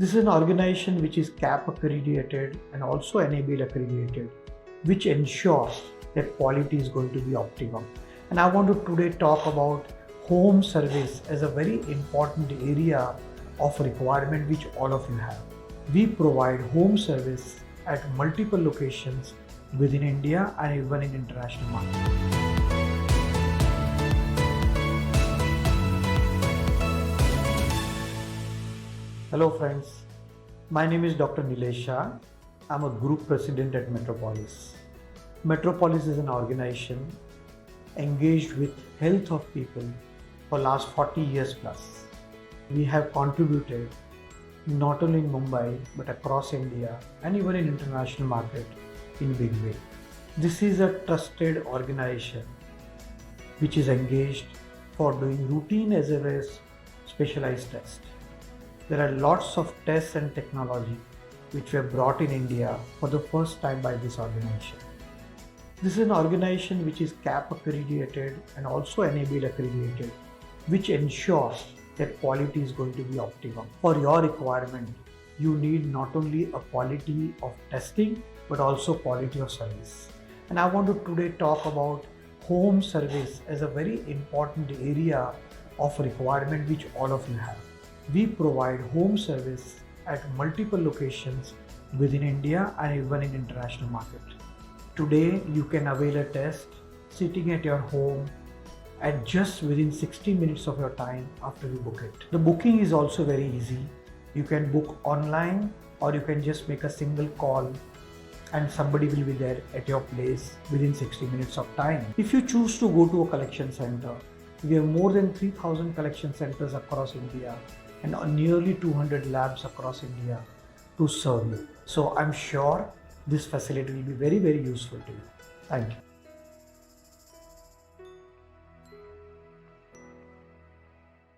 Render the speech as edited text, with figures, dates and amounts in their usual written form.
This is an organization which is CAP accredited and also NABL accredited, which ensures that quality is going to be optimum. And I want to today talk about home service as a very important area of requirement which all of you have. We provide home service at multiple locations within India and even in international markets. Hello friends, my name is Dr. Nilesh Shah. I'm a group president at Metropolis. Metropolis is an organization engaged with health of people for last 40 years plus. We have contributed not only in Mumbai but across India and even in international market in big way. This is a trusted organization which is engaged for doing routine as well as specialized tests. There are lots of tests and technology which were brought in India for the first time by this organization. This is an organization which is CAP accredited and also NABL accredited, which ensures that quality is going to be optimum. For your requirement, you need not only a quality of testing but also quality of service. And I want to today talk about home service as a very important area of requirement which all of you have. We provide home service at multiple locations within India and even in international market. Today, you can avail a test sitting at your home at just within 60 minutes of your time after you book it. The booking is also very easy. You can book online or you can just make a single call and somebody will be there at your place within 60 minutes of time. If you choose to go to a collection center, we have more than 3,000 collection centers across India and nearly 200 labs across India to serve you. So I'm sure this facility will be very, very useful to you. Thank you.